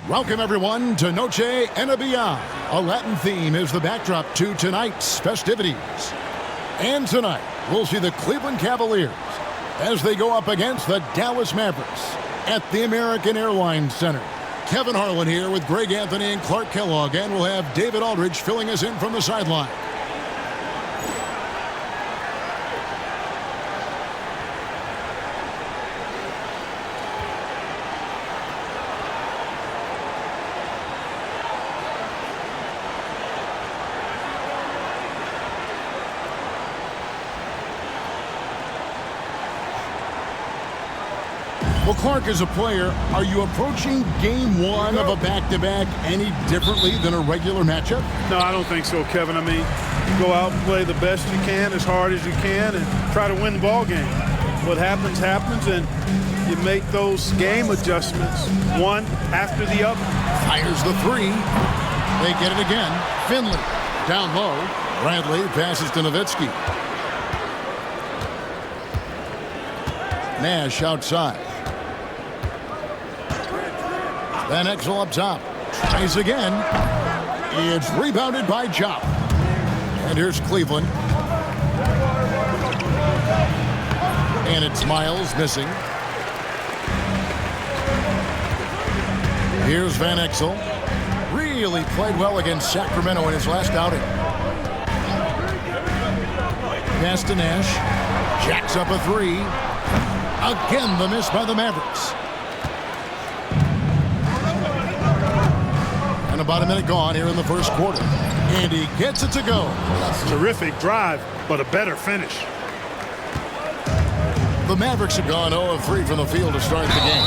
Welcome, everyone, to Noche NBA. A Latin theme is the backdrop to tonight's festivities. And tonight, we'll see the Cleveland Cavaliers as they go up against the Dallas Mavericks at the American Airlines Center. Kevin Harlan here with Greg Anthony and Clark Kellogg, and we'll have David Aldridge filling us in from the sideline. Well, Clark, as a player, are you approaching game one of a back-to-back any differently than a regular matchup? No, I don't think so, Kevin. I mean, you go out and play the best you can, as hard as you can, and try to win the ball game. What happens, happens, and you make those game adjustments one after the other. Fires the three. They get it again. Finley down low. Bradley passes to Nowitzki. Nash outside. Van Exel up top. Tries again. It's rebounded by Jop. And here's Cleveland. And it's Miles missing. Here's Van Exel. Really played well against Sacramento in his last outing. Pass to Nash. Jacks up a three. Again, the miss by the Mavericks. And about a minute gone here in the first quarter. And he gets it to go. Terrific drive, but a better finish. The Mavericks have gone 0 of 3 from the field to start the game.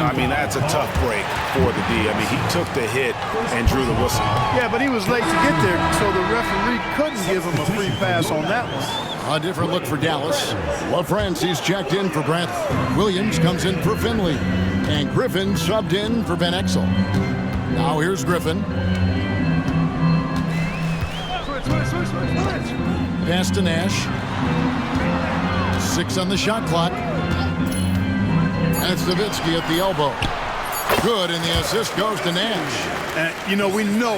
I mean, that's a tough break for the D. I mean, he took the hit and drew the whistle. Yeah, but he was late to get there, so the referee couldn't give him a free pass on that one. A different look for Dallas. LaFrancis checked in for Bradley. Williams comes in for Finley. And Griffin subbed in for Van Exel. Now here's Griffin. Pass to Nash. 6 on the shot clock. And it's Nowitzki at the elbow. Good, and the assist goes to Nash. And, you know, we know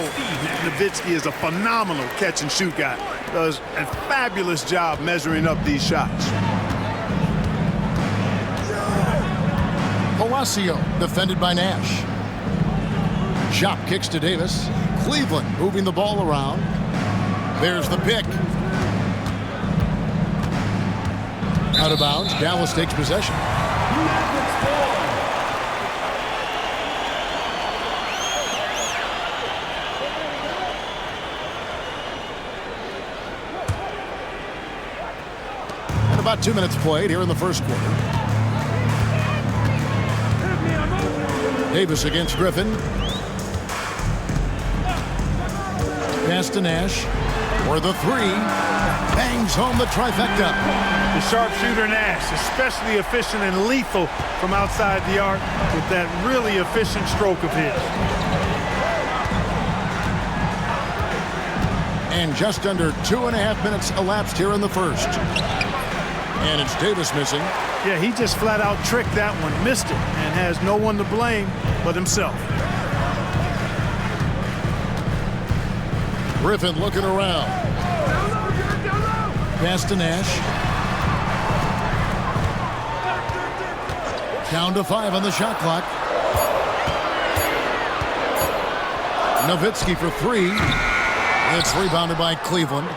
Nowitzki is a phenomenal catch-and-shoot guy. Does a fabulous job measuring up these shots. Palacio defended by Nash. Shop kicks to Davis. Cleveland moving the ball around. There's the pick. Out of bounds. Dallas takes possession. And about 2 minutes played here in the first quarter. Davis against Griffin. Pass to Nash. For the three. Bangs home the trifecta. The sharpshooter Nash, especially efficient and lethal from outside the arc with that really efficient stroke of his. And just under 2.5 minutes elapsed here in the first. And it's Davis missing. Yeah, he just flat out tricked that one, missed it, and has no one to blame but himself. Griffin looking around. Pass to Nash. Down to 5 on the shot clock. Nowitzki for 3. It's rebounded by Cleveland.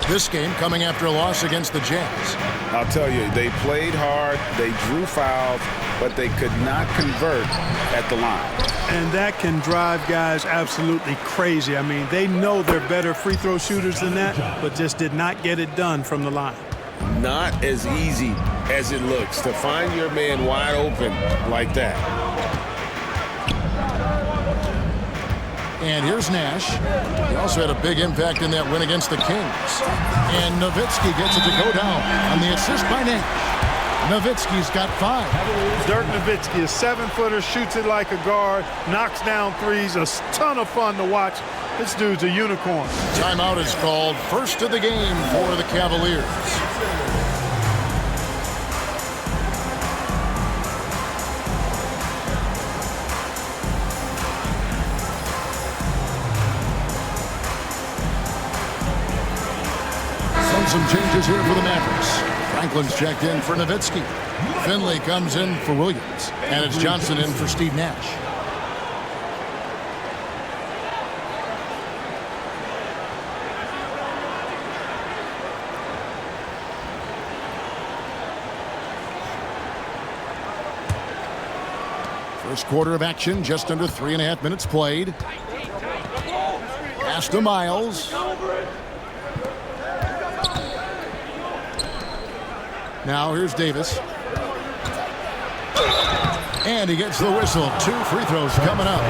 This game coming after a loss against the Jazz. I'll tell you, they played hard, they drew fouls, but they could not convert at the line. And that can drive guys absolutely crazy. I mean, they know they're better free throw shooters than that, but just did not get it done from the line. Not as easy as it looks to find your man wide open like that. And here's Nash. He also had a big impact in that win against the Kings. And Nowitzki gets it to go down on the assist by Nash. Nowitzki's got 5. Dirk Nowitzki, a 7-footer, shoots it like a guard, knocks down threes, a ton of fun to watch. This dude's a unicorn. Timeout is called. First of the game for the Cavaliers. some changes here for the Mavericks. Franklin's checked in for Nowitzki. Finley comes in for Williams. And it's Johnson in for Steve Nash. First quarter of action, just under 3.5 minutes played. Pass to Miles. Now here's Davis. And he gets the whistle. 2 free throws coming up.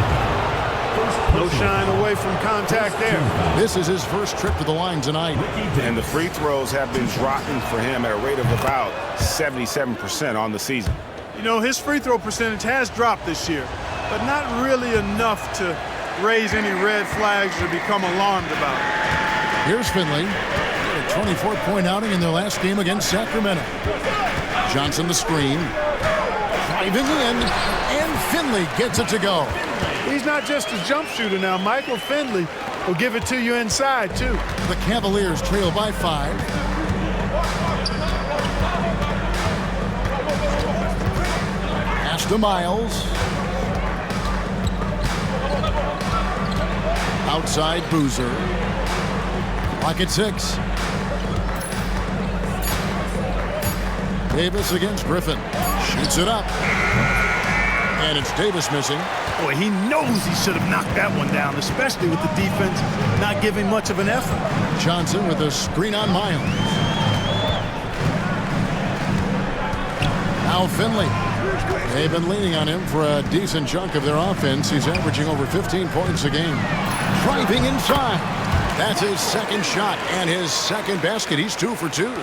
No shine away from contact there. This is his first trip to the line tonight. And the free throws have been dropping for him at a rate of about 77% on the season. You know, his free throw percentage has dropped this year, but not really enough to raise any red flags or become alarmed about it. Here's Finley. A 24-point outing in their last game against Sacramento. Johnson the screen. Driving in, and Finley gets it to go. He's not just a jump shooter now. Michael Finley will give it to you inside, too. The Cavaliers trail by 5. Pass to Miles. Outside Boozer. Clock at 6. Davis against Griffin. Shoots it up. And it's Davis missing. Boy, he knows he should have knocked that one down, especially with the defense not giving much of an effort. Johnson with a screen on Miles. Now Finley. They've been leaning on him for a decent chunk of their offense. He's averaging over 15 points a game. Driving inside. That's his second shot and his second basket. He's 2 for 2.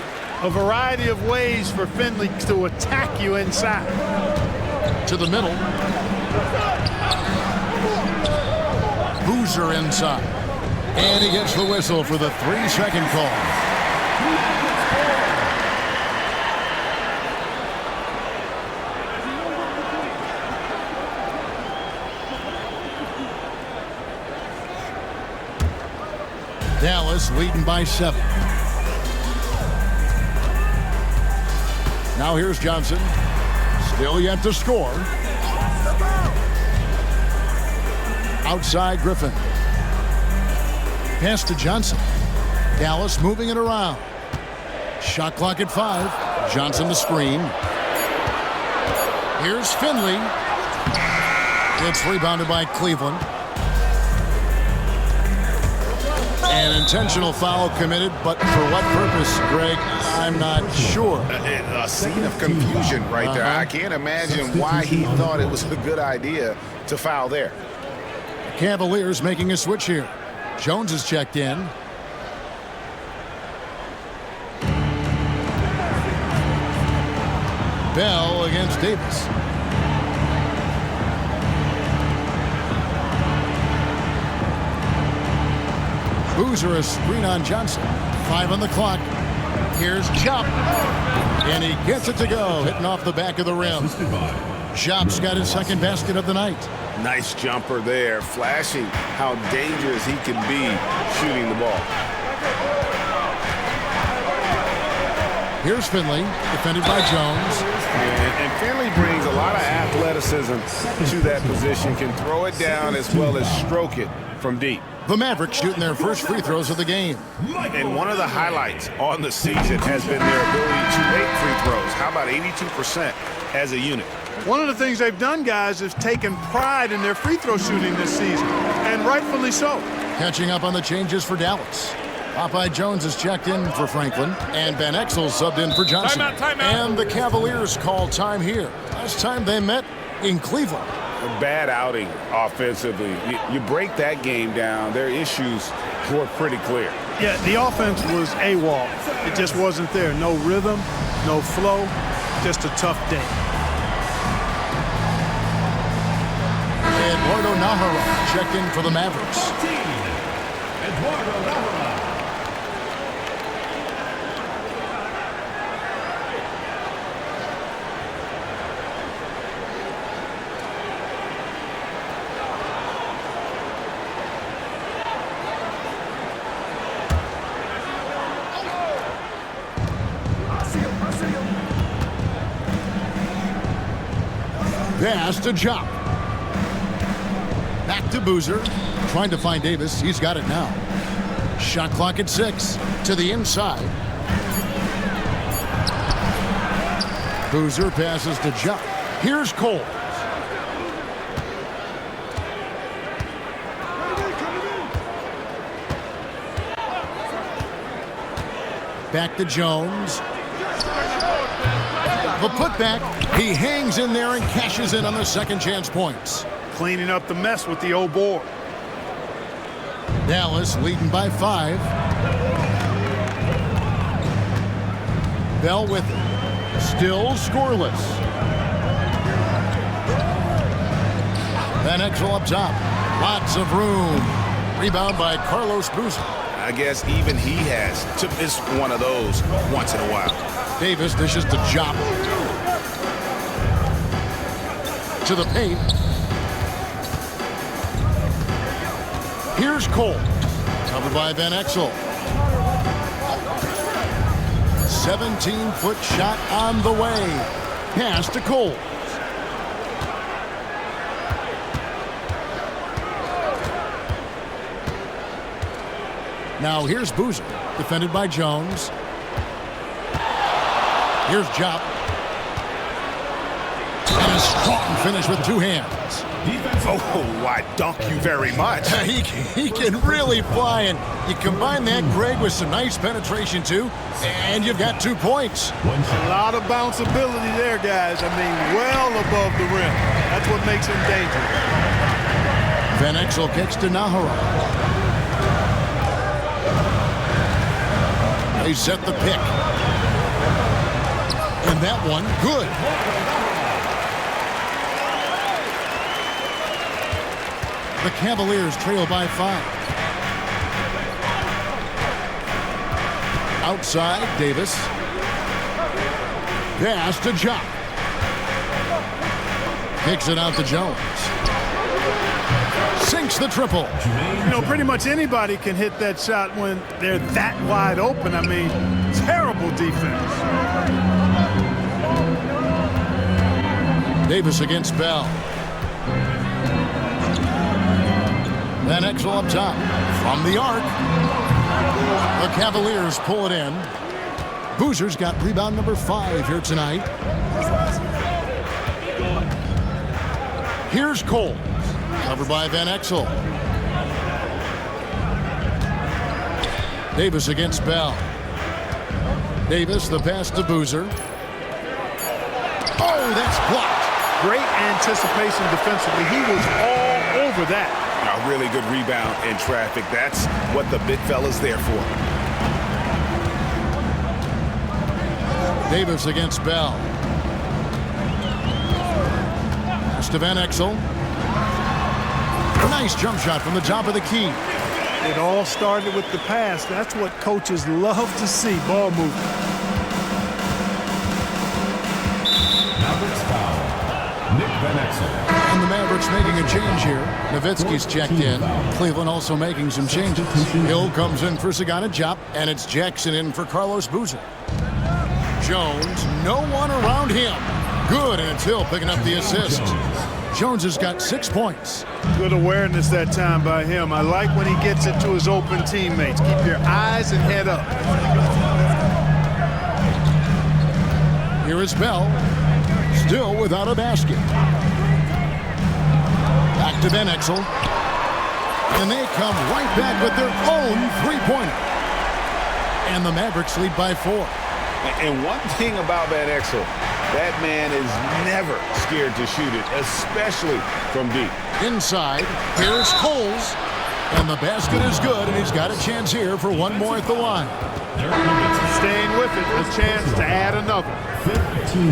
A variety of ways for Finley to attack you inside. To the middle. Boozer inside. And he gets the whistle for the 3-second call. Dallas leading by 7. Now here's Johnson. Still yet to score. Outside Griffin. Pass to Johnson. Dallas moving it around. Shot clock at 5. Johnson the screen. Here's Finley. It's rebounded by Cleveland. An intentional foul committed, but for what purpose, Greg? I'm not sure. A scene of confusion right there. I can't imagine why he thought it was a good idea to foul there. Cavaliers making a switch here. Jones is checked in. Bell against Davis. Boozer a screen on Johnson. 5 on the clock. Here's Chop. And he gets it to go, hitting off the back of the rim. Chop's got his second basket of the night. Nice jumper there, flashing how dangerous he can be shooting the ball. Here's Finley, defended by Jones. And Finley brings a lot of athleticism to that position, can throw it down as well as stroke it from deep. The Mavericks shooting their first free throws of the game. And one of the highlights on the season has been their ability to make free throws. How about 82% as a unit? One of the things they've done, guys, is taken pride in their free throw shooting this season, and rightfully so. Catching up on the changes for Dallas. Popeye Jones is checked in for Franklin, and Van Exel subbed in for Johnson. Timeout. And the Cavaliers call time here. Last time they met in Cleveland. A bad outing offensively. You break that game down, their issues were pretty clear. Yeah, the offense was AWOL. It just wasn't there. No rhythm, no flow, just a tough day. Eduardo Nahara checked in for the Mavericks. Pass to Jop. Back to Boozer. Trying to find Davis. He's got it now. Shot clock at 6. To the inside. Boozer passes to Jop. Here's Cole. Back to Jones. The putback. He hangs in there and cashes in on the second chance points. Cleaning up the mess with the old board. Dallas leading by 5. Bell with it. Still scoreless. Van Exel up top. Lots of room. Rebound by Carlos Boozer. I guess even he has to miss one of those once in a while. Davis dishes to Jop. To the paint. Here's Cole. Covered by Van Exel. 17-foot shot on the way. Pass to Cole. Now here's Boozer, defended by Jones. Here's Jop. And a strong finish with 2 hands. Oh, I dunk you very much. He can really fly, and you combine that, Greg, with some nice penetration, too, and you've got 2 points. A lot of bounceability there, guys. I mean, well above the rim. That's what makes him dangerous. Van Exel kicks to Nahara. They set the pick. And that one, good. The Cavaliers trail by 5. Outside, Davis. Pass to Jop. Kicks it out to Jones. Sinks the triple. You know, pretty much anybody can hit that shot when they're that wide open. I mean, terrible defense. Davis against Bell. Van Exel up top. From the arc. The Cavaliers pull it in. Boozer's got rebound number 5 here tonight. Here's Cole. Covered by Van Exel. Davis against Bell. Davis, the pass to Boozer. Oh, that's blocked. Great anticipation defensively. He was all over that. A really good rebound in traffic. That's what the big fella's there for. Davis against Bell. Pass to Van Exel. A nice jump shot from the top of the key. It all started with the pass. That's what coaches love to see, ball movement. Mavericks foul. Nick Van Exel. And the Mavericks making a change here. Nowitzki's checked in. Cleveland also making some changes. Hill comes in for Sagana Jop, and it's Jackson in for Carlos Boozer. Jones, no one around him. Good, and it's Hill picking up the assist. Jones has got 6 points. Good awareness that time by him. I like when he gets it to his open teammates. Keep your eyes and head up. Here is Bell, still without a basket. Back to Van Exel. And they come right back with their own three-pointer. And the Mavericks lead by 4. And one thing about Van Exel, that man is never scared to shoot it, especially from deep. Inside, here's Coles. And the basket is good, and he's got a chance here for one more at the line. Staying with it, a chance to add another.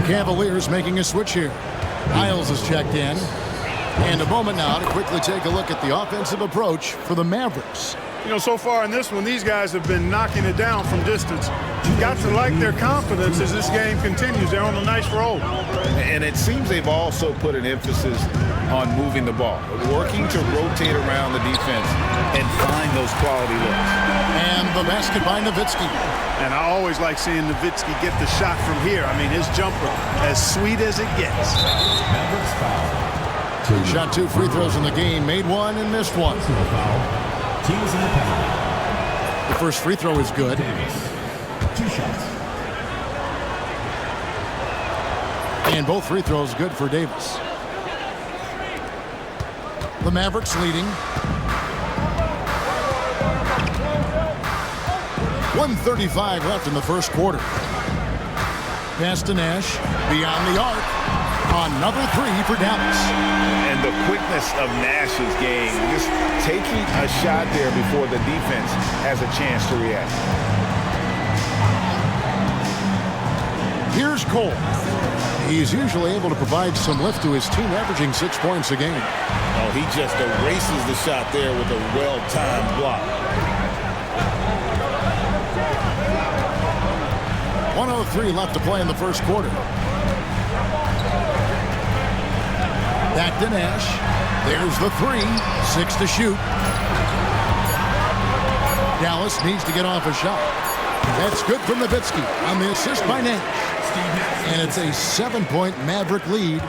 Cavaliers making a switch here. Hiles is checked in. And a moment now to quickly take a look at the offensive approach for the Mavericks. You know, so far in this one, these guys have been knocking it down from distance. Got to like their confidence as this game continues. They're on a nice roll. And it seems they've also put an emphasis on moving the ball, working to rotate around the defense and find those quality looks. And the basket by Nowitzki. And I always like seeing Nowitzki get the shot from here. I mean, his jumper, as sweet as it gets. He shot 2 free throws in the game, made 1 and missed 1. Teams in the penalty. The first free throw is good. Davis. 2 shots. And both free throws good for Davis. The Mavericks leading. 1:35 left in the first quarter. Pass to Nash. Beyond the arc. Another 3 for Dallas. And the quickness of Nash's game, just taking a shot there before the defense has a chance to react. Here's Cole. He's usually able to provide some lift to his team, averaging 6 points a game. Oh, he just erases the shot there with a well-timed block. 1:03 left to play in the first quarter. Back to Nash. There's the 3. 6 to shoot. Dallas needs to get off a shot. That's good from Nowitzki on the assist by Nash. And it's a 7-point Maverick lead.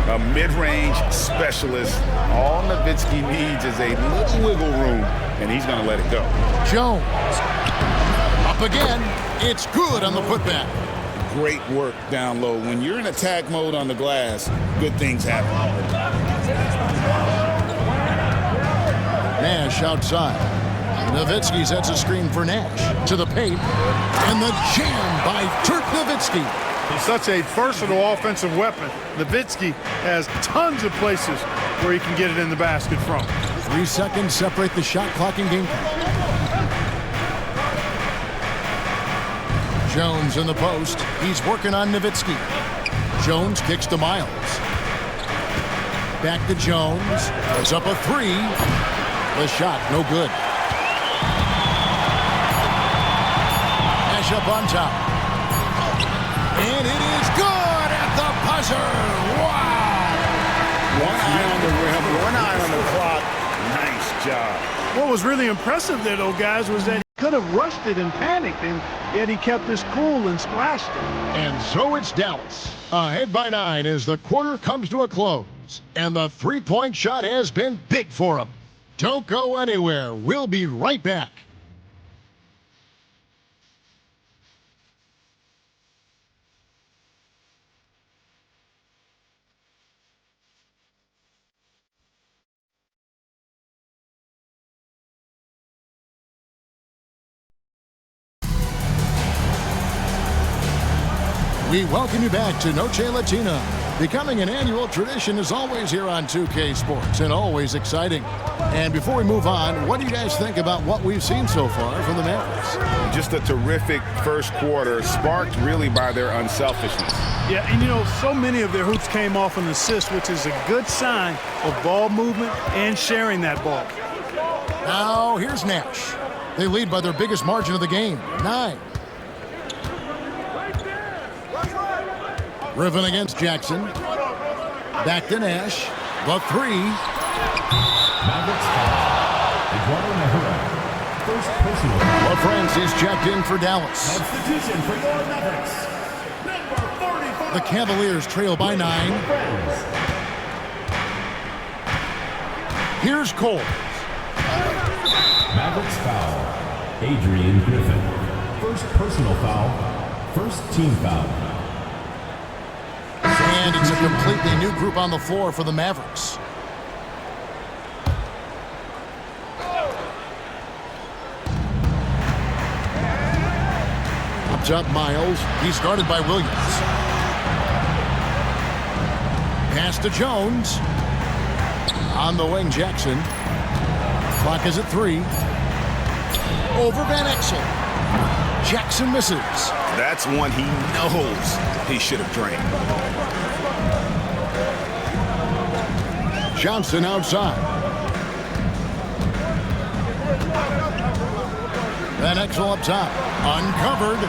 A mid-range specialist. All Nowitzki needs is a little wiggle room, and he's going to let it go. Jones. Up again. It's good on the putback. Great work down low. When you're in attack mode on the glass, good things happen. Nash outside. Nowitzki sets a screen for Nash. To the paint. And the jam by Dirk Nowitzki. He's such a versatile offensive weapon. Nowitzki has tons of places where he can get it in the basket from. 3 seconds separate the shot clock and game clock. Jones in the post. He's working on Nowitzki. Jones kicks to Miles. Back to Jones. It's up a 3. The shot, no good. Nash up on top. And it is good at the buzzer. Wow! One eye on the rim, one eye on the clock. Nice job. What was really impressive there, though, guys, was that he could have rushed it and panicked, and yet he kept his cool and splashed it. And so it's Dallas. Ahead by 9 as the quarter comes to a close. And the three-point shot has been big for him. Don't go anywhere. We'll be right back. We welcome you back to Noche Latina. Becoming an annual tradition is always here on 2K Sports and always exciting. And before we move on, what do you guys think about what we've seen so far from the Mavericks? Just a terrific first quarter, sparked really by their unselfishness. Yeah, and you know, so many of their hoops came off an assist, which is a good sign of ball movement and sharing that ball. Now, here's Nash. They lead by their biggest margin of the game, 9. Riven against Jackson. Back to Nash. The 3. Mavericks foul. First personal. LaFrance is checked in for Dallas. Substitution for your Mavericks. Number 45. The Cavaliers trail by 9. Here's Cole. Mavericks foul. Adrian Griffin. First personal foul. First team foul. And it's a completely new group on the floor for the Mavericks. Up top, Miles. He's guarded by Williams. Pass to Jones. On the wing, Jackson. Clock is at 3. Over Van Exel. Jackson misses. That's one he knows he should have drained. Johnson outside. Van Exel up top. Uncovered.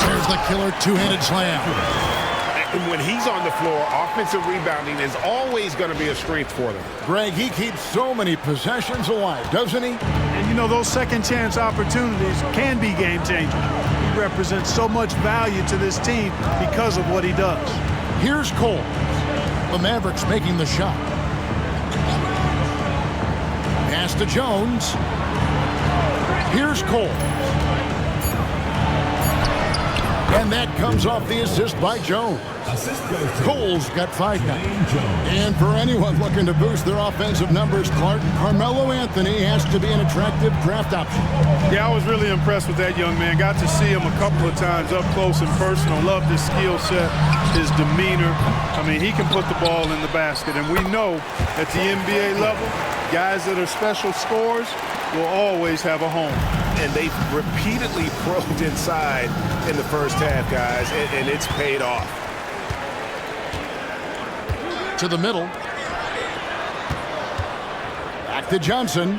There's the killer two-handed slam. And when he's on the floor, offensive rebounding is always going to be a strength for them. Greg, he keeps so many possessions alive, doesn't he? And you know, those second chance opportunities can be game changers. He represents so much value to this team because of what he does. Here's Cole. The Mavericks making the shot. Pass to Jones. Here's Cole. And that comes off the assist by Jones. Cole's got 5 now. And for anyone looking to boost their offensive numbers, Clark, Carmelo Anthony has to be an attractive draft option. Yeah, I was really impressed with that young man. Got to see him a couple of times up close and personal. Loved his skill set, his demeanor. I mean, he can put the ball in the basket. And we know at the NBA level, guys that are special scorers will always have a home. And they've repeatedly probed inside in the first half, guys, and it's paid off. To the middle. Back to Johnson.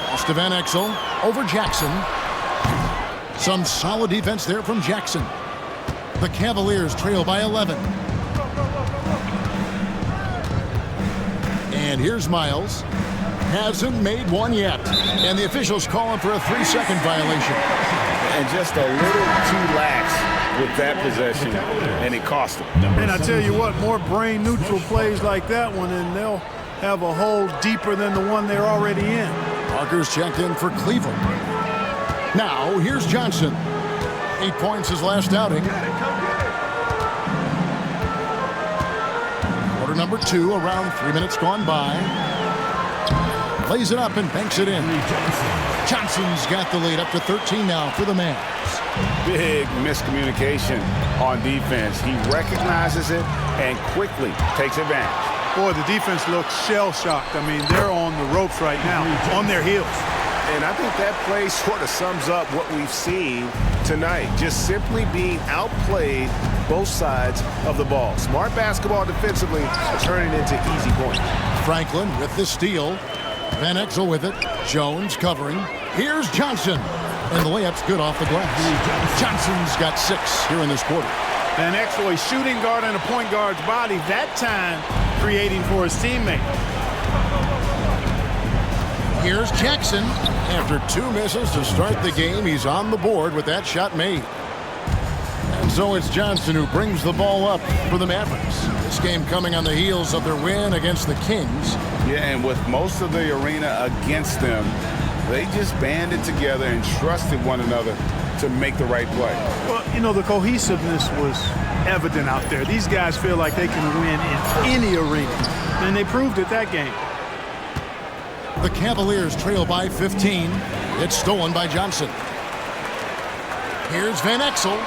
Pass to Van Exel. Over Jackson. Some solid defense there from Jackson. The Cavaliers trail by 11. And here's Miles. Hasn't made one yet. And the officials call him for a 3-second violation. And just a little too lax with that possession, and it cost him. And I tell you what, more brain-neutral plays like that one, and they'll have a hole deeper than the one they're already in. Parker's checked in for Cleveland. Now, here's Johnson. 8 points his last outing. Quarter number 2, around 3 minutes gone by. Lays it up and banks it in. Johnson's got the lead up to 13 now for the Mavs. Big miscommunication on defense. He recognizes it and quickly takes advantage. Boy, the defense looks shell-shocked. I mean, they're on the ropes right now, on their heels. And I think that play sort of sums up what we've seen tonight. Just simply being outplayed both sides of the ball. Smart basketball defensively, turning into easy points. Franklin with the steal. Van Exel with it. Jones covering. Here's Johnson. And the layup's good off the glass. Johnson's got 6 here in this quarter. Van Exel, a shooting guard and a point guard's body, that time creating for his teammate. Here's Jackson. After 2 misses to start the game, he's on the board with that shot made. And so it's Johnson who brings the ball up for the Mavericks. This game coming on the heels of their win against the Kings. Yeah, and with most of the arena against them, they just banded together and trusted one another to make the right play. Well, you know, the cohesiveness was evident out there. These guys feel like they can win in any arena, and they proved it that game. The Cavaliers trail by 15. It's stolen by Johnson. Here's Van Exel.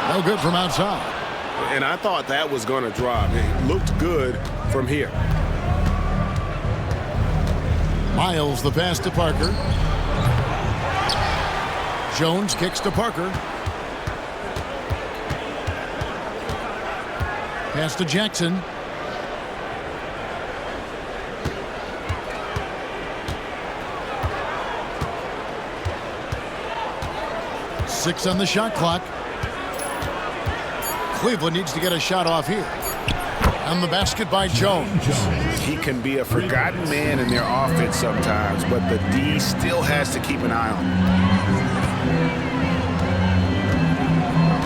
No good from outside. And I thought that was going to drop. It looked good from here. Miles the pass to Parker. Jones kicks to Parker. Pass to Jackson. Six on the shot clock. Cleveland needs to get a shot off here. And the basket by Jones. He can be a forgotten man in their offense sometimes, but the D still has to keep an eye on him.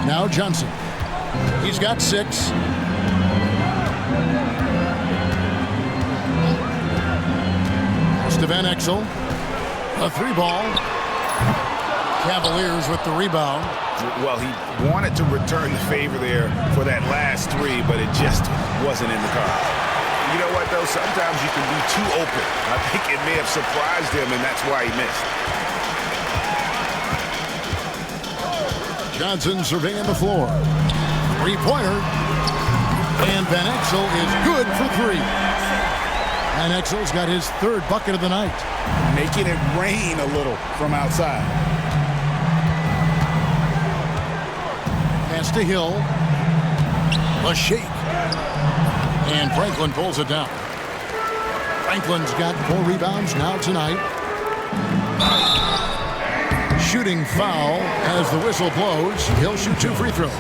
Now Johnson. He's got 6. To Van Exel. A 3-ball. Cavaliers with the rebound. Well, he wanted to return the favor there for that last 3, but it just wasn't in the cards. You know what, though? Sometimes you can be too open. I think it may have surprised him, and that's why he missed. Johnson surveying the floor. 3-pointer. And Van Exel is good for 3. Van Exel's got his 3rd bucket of the night. Making it rain a little from outside. Pass to Hill. A shake. And Franklin pulls it down. Franklin's got 4 rebounds now tonight. Shooting foul as the whistle blows. He'll shoot 2 free throws.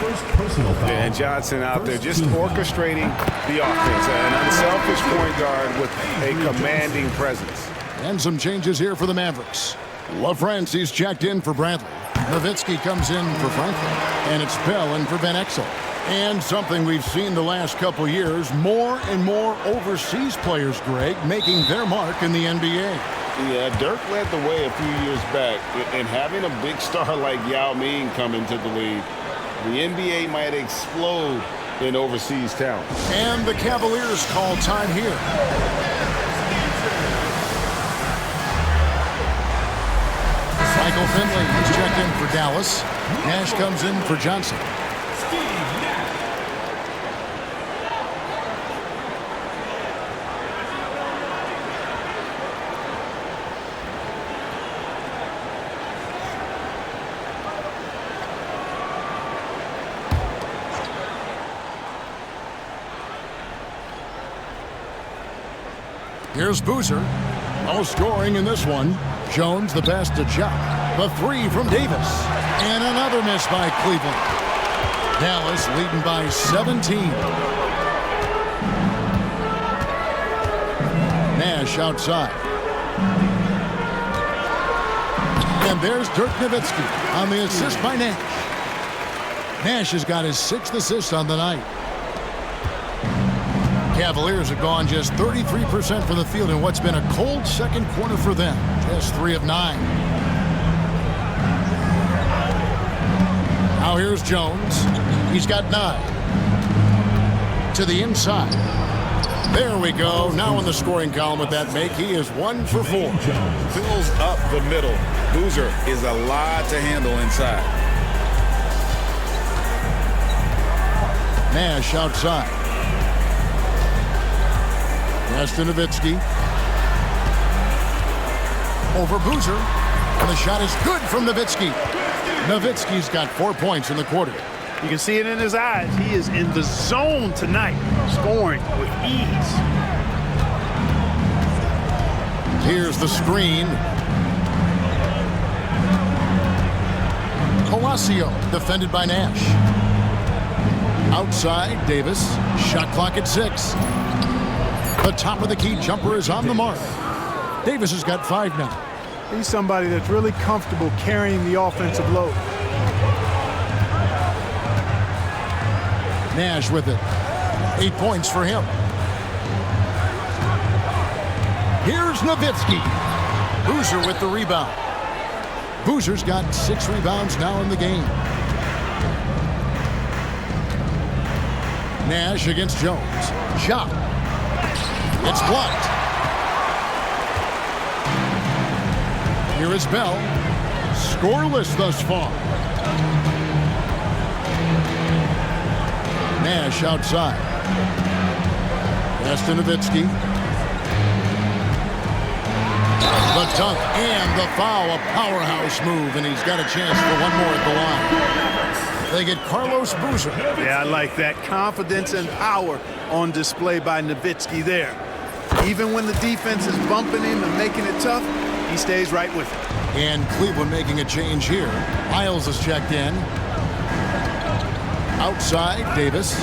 First personal foul. And Johnson out there just orchestrating the offense. An unselfish point guard with a commanding presence. And some changes here for the Mavericks. LaFrancis checked in for Bradley. Nowitzki comes in for Franklin. And it's Bell in for Van Exel. And something we've seen the last couple years, more and more overseas players, Greg, making their mark in the NBA. Yeah, Dirk led the way a few years back. And having a big star like Yao Ming come into the league, the NBA might explode in overseas talent. And the Cavaliers call time here. Michael Finley is checked in for Dallas. Nash comes in for Johnson. Here's Boozer. No scoring in this one. Jones the pass to Chuck. The 3 from Davis. And another miss by Cleveland. Dallas leading by 17. Nash outside. And there's Dirk Nowitzki on the assist by Nash. Nash has got his 6th assist on the night. Cavaliers have gone just 33% from the field in what's been a cold second quarter for them. Just 3 of 9. Now here's Jones. He's got 9. To the inside. There we go. Now in the scoring column with that make, he is 1 for 4. Fills up the middle. Boozer is a lot to handle inside. Nash outside. Pass to Nowitzki. Over Boozer. And the shot is good from Nowitzki. Nowitzki's got 4 points in the quarter. You can see it in his eyes. He is in the zone tonight, scoring with ease. Here's the screen. Palacio defended by Nash. Outside, Davis. Shot clock at 6. The top of the key jumper is on the mark. Davis has got 5 now. He's somebody that's really comfortable carrying the offensive load. Nash with it. 8 points for him. Here's Nowitzki. Boozer with the rebound. Boozer's got 6 rebounds now in the game. Nash against Jones. Shot. It's blocked. Here is Bell. Scoreless thus far. Nash outside. Pass to Nowitzki. The dunk and the foul. A powerhouse move, and he's got a chance for one more at the line. They get Carlos Boozer. Yeah, I like that. Confidence and power on display by Nowitzki there. Even when the defense is bumping him and making it tough, he stays right with it. And Cleveland making a change here. Miles is checked in. Outside, Davis.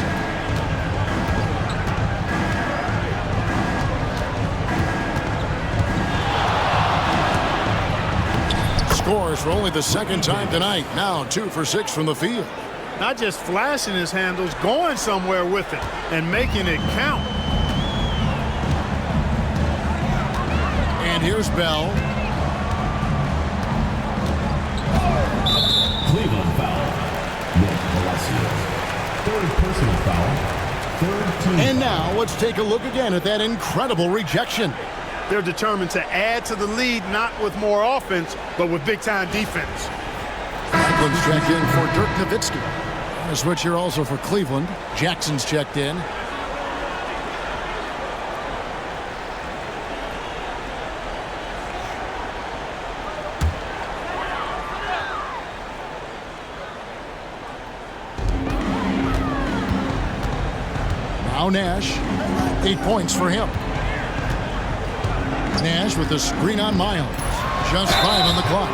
Scores for only the 2nd time tonight. Now 2 for 6 from the field. Not just flashing his handles, going somewhere with it and making it count. And here's Bell. Cleveland foul. Nick Palacio. 3rd personal foul. 3rd team. And now let's take a look again at that incredible rejection. They're determined to add to the lead, not with more offense, but with big-time defense. Franklin's checked in for Dirk Nowitzki. A switch here also for Cleveland. Jackson's checked in. Now Nash, 8 points for him. Nash with the screen on Miles. Just 5 on the clock.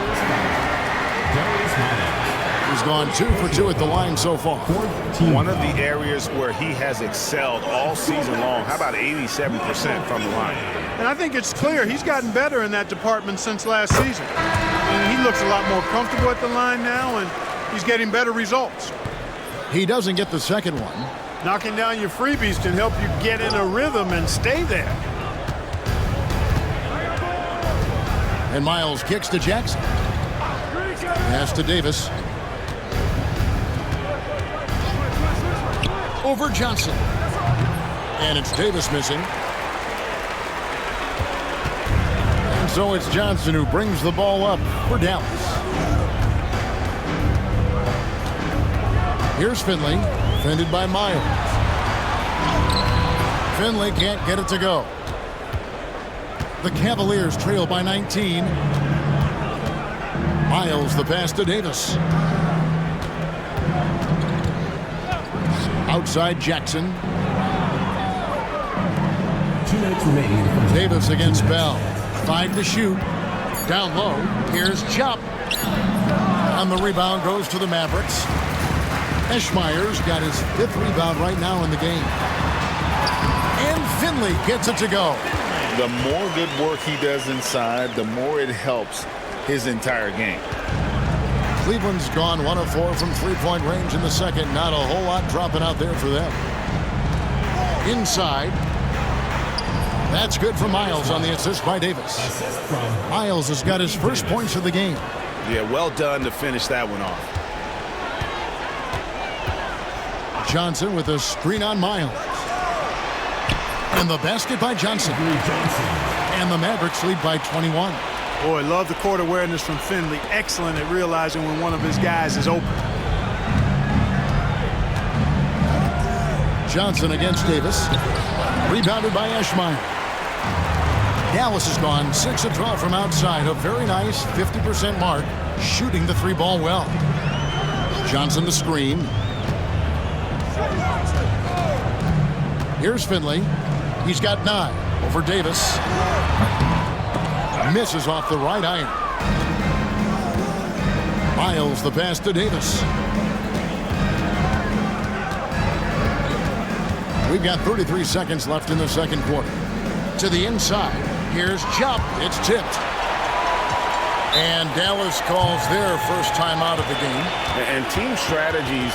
He's gone 2 for 2 at the line so far. One of the areas where he has excelled all season long. How about 87% from the line? And I think it's clear he's gotten better in that department since last season. I mean, he looks a lot more comfortable at the line now, and he's getting better results. He doesn't get the second one. Knocking down your freebies can help you get in a rhythm and stay there. And Miles kicks to Jackson. Pass to Davis. Over Johnson. And it's Davis missing. And so it's Johnson who brings the ball up for Dallas. Here's Finley, defended by Miles. Finley can't get it to go. The Cavaliers trail by 19. Miles the pass to Davis. Outside Jackson. 2 minutes remaining. Davis against Bell. 5 to shoot. Down low. Here's Chop. And the rebound goes to the Mavericks. Eschmeyer's got his 5th rebound right now in the game. And Finley gets it to go. The more good work he does inside, the more it helps his entire game. Cleveland's gone 1 of 4 from three-point range in the second. Not a whole lot dropping out there for them. Inside. That's good for Miles on the assist by Davis. Miles has got his first points of the game. Yeah, well done to finish that one off. Johnson with a screen on Miles. And the basket by Johnson. And the Mavericks lead by 21. Boy, love the court awareness from Finley. Excellent at realizing when one of his guys is open. Johnson against Davis. Rebounded by Eschmeyer. Dallas has gone 6 of 12 from outside. A very nice 50% mark. Shooting the 3-ball well. Johnson the screen. Here's Finley. He's got 9 over Davis. Misses off the right iron. Miles the pass to Davis. We've got 33 seconds left in the second quarter. To the inside. Here's Chop. It's tipped. And Dallas calls their first time out of the game. And team strategies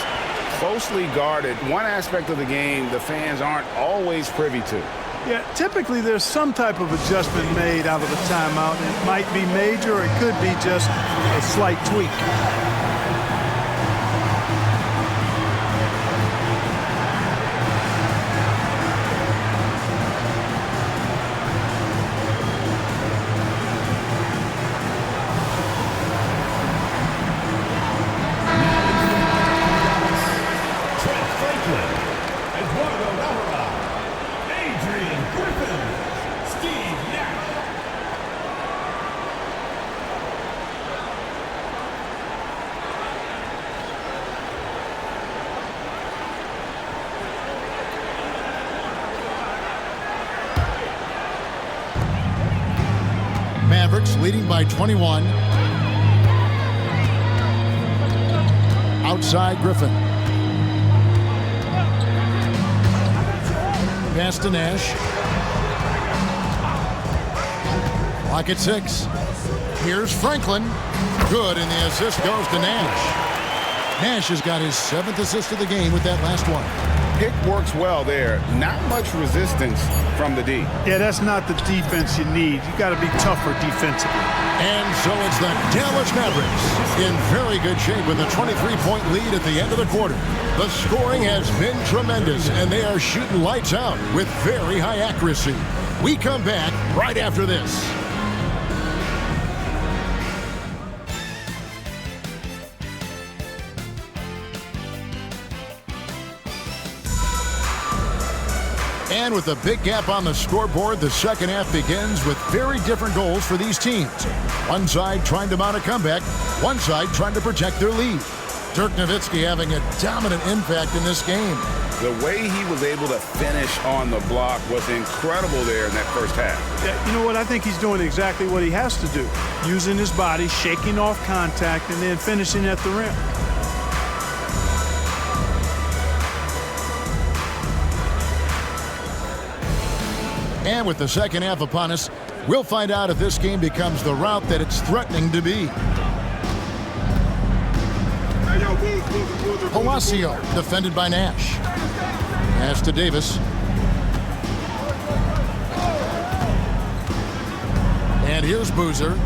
closely guarded. One aspect of the game the fans aren't always privy to. Yeah, typically there's some type of adjustment made out of the timeout. It might be major, or it could be just a slight tweak. Mavericks leading by 21. Outside Griffin. Pass to Nash. Clock at 6. Here's Franklin. Good, and the assist goes to Nash. Nash has got his 7th assist of the game with that last one. Pick works well there. Not much resistance from the D. Yeah, that's not the defense you need. You got to be tougher defensively. And so it's the Dallas Mavericks in very good shape with a 23-point lead at the end of the quarter. The scoring has been tremendous, and they are shooting lights out with very high accuracy. We come back right after this. And with a big gap on the scoreboard, the second half begins with very different goals for these teams. One side trying to mount a comeback, one side trying to protect their lead. Dirk Nowitzki having a dominant impact in this game. The way he was able to finish on the block was incredible there in that first half. Yeah, you know what? I think he's doing exactly what he has to do. Using his body, shaking off contact, and then finishing at the rim. And with the second half upon us, we'll find out if this game becomes the route that it's threatening to be. Palacio defended by Nash. Pass to Davis. And here's Boozer.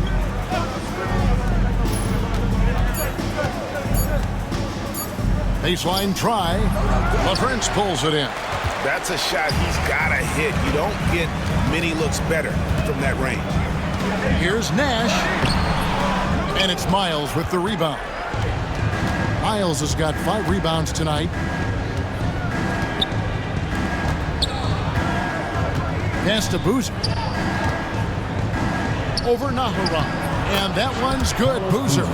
Baseline try. LaFrance pulls it in. That's a shot he's got to hit. You don't get many looks better from that range. Here's Nash. And it's Miles with the rebound. Miles has got 5 rebounds tonight. Pass to Boozer. Over Nahara. And that one's good. Boozer.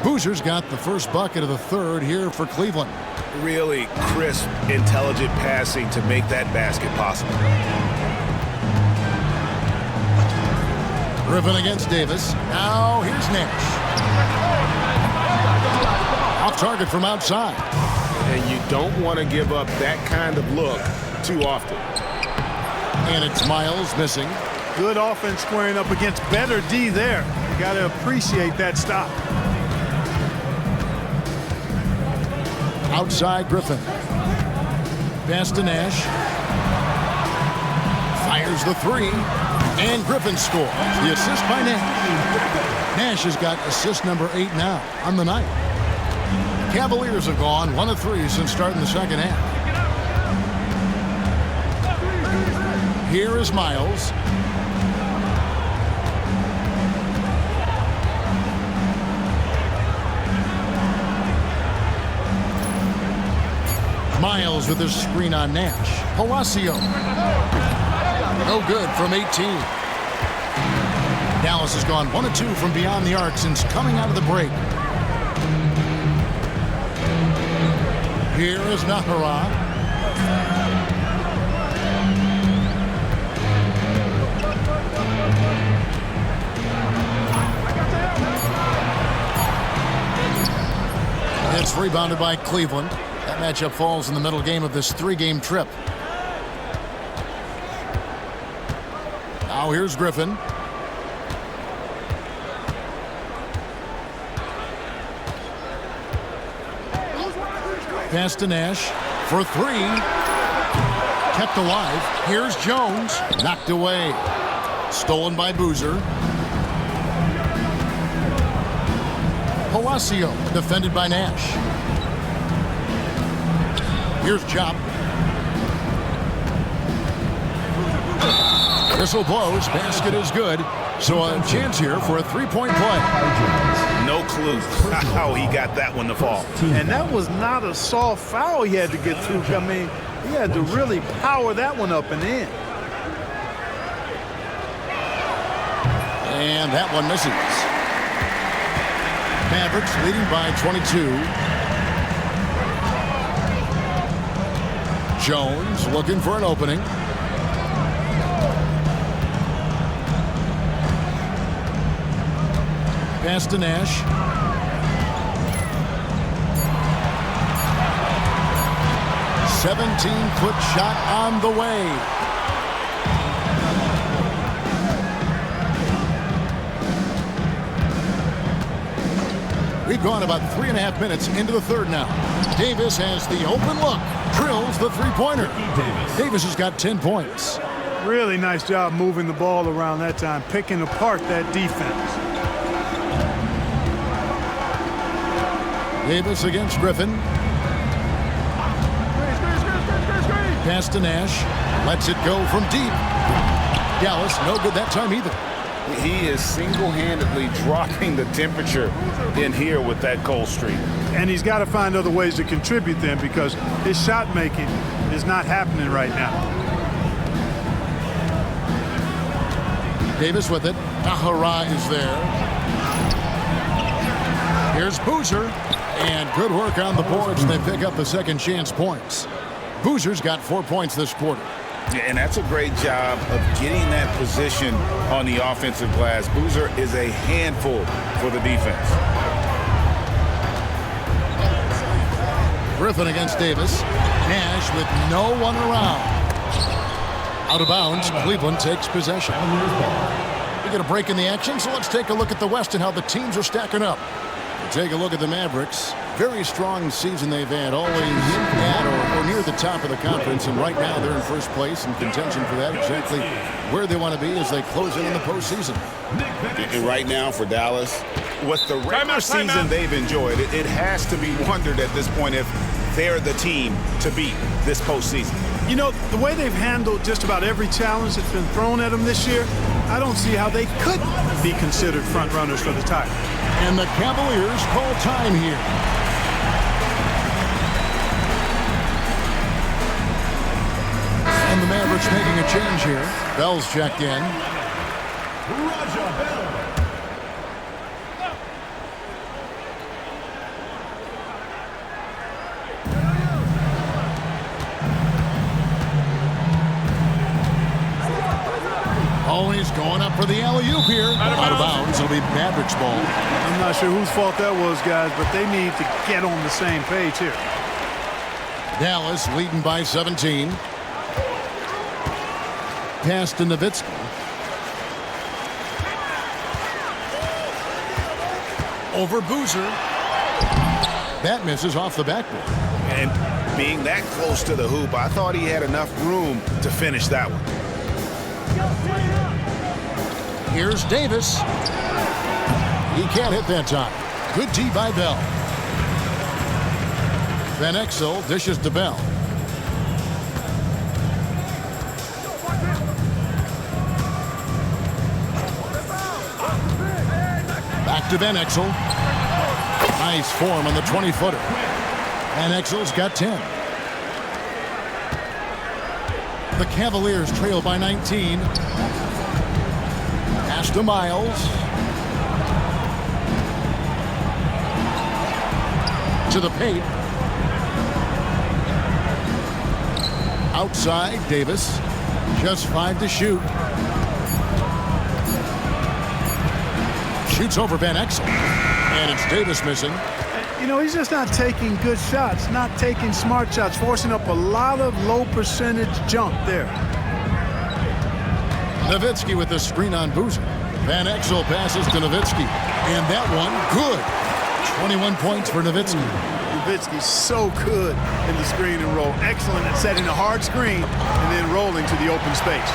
Boozer's got the first bucket of the third here for Cleveland. Really crisp, intelligent passing to make that basket possible. Griffin against Davis. Now here's Nash. Off target from outside. And you don't want to give up that kind of look too often. And it's Miles missing. Good offense squaring up against better D there. You got to appreciate that stop. Outside Griffin. Pass to Nash. Fires the 3. And Griffin scores. The assist by Nash. Nash has got assist number 8 now on the night. Cavaliers have gone 1 of 3 since starting the second half. Here is Miles. Miles with his screen on Nash. Palacio. No good from 18. Dallas has gone 1 of 2 from beyond the arc since coming out of the break. Here is Nahara. It's rebounded by Cleveland. That matchup falls in the middle game of this 3-game trip. Now here's Griffin. Pass to Nash for 3. Kept alive. Here's Jones. Knocked away. Stolen by Boozer. Palacio defended by Nash. Here's Chop. Whistle blows. Basket is good. So a chance here for a 3-point play. No clue how he got that one to fall. And that was not a soft foul he had to get through. I mean, he had to really power that one up and in. And that one misses. Mavericks leading by 22. Jones looking for an opening. Pass to Nash. A 17-foot shot on the way. We've gone about 3.5 minutes into the third now. Davis has the open look. Drills the 3-pointer. Davis has got 10 points. Really nice job moving the ball around that time, picking apart that defense. Davis against Griffin. Pass to Nash. Lets it go from deep. Dallas, no good that time either. He is single-handedly dropping the temperature in here with that cold streak. And he's got to find other ways to contribute then, because his shot making is not happening right now. Davis with it. Nahara is there. Here's Boozer. And good work on the boards. They pick up the second chance points. Boozer's got 4 points this quarter. And that's a great job of getting that position on the offensive glass. Boozer is a handful for the defense. Griffin against Davis. Nash with no one around. Out of bounds, Cleveland takes possession. We get a break in the action, so let's take a look at the West and how the teams are stacking up. We'll take a look at the Mavericks. Very strong season they've had, always at or near the top of the conference, and right now they're in first place in contention for that, exactly where they want to be as they close in on the postseason. And right now for Dallas, with the regular season they've enjoyed, it has to be wondered at this point if they're the team to beat this postseason. You know, the way they've handled just about every challenge that's been thrown at them this year, I don't see how they could be considered front runners for the title. And the Cavaliers call time here. And the Mavericks making a change here. Bell's checked in. Oh, he's going up for the alley-oop here. Out of bounds. It'll be Mavericks ball. I'm not sure whose fault that was, guys, but they need to get on the same page here. Dallas leading by 17. Pass to Nowitzki. Over Boozer. That misses off the backboard. And being that close to the hoop, I thought he had enough room to finish that one. Here's Davis. He can't hit that time. Good D by Bell. Van Exel dishes to Bell. Back to Van Exel. Nice form on the 20-footer. Van Exel's got 10. The Cavaliers trail by 19. Pass to Miles. To the paint. Outside, Davis. Just 5 to shoot. Shoots over Van Exel. And it's Davis missing. You know, he's just not taking good shots, not taking smart shots, forcing up a lot of low percentage jump there. Nowitzki with the screen on Boozer. Van Exel passes to Nowitzki. And that one, good. 21 points for Nowitzki. Nowitzki's so good in the screen and roll. Excellent at setting a hard screen and then rolling to the open space.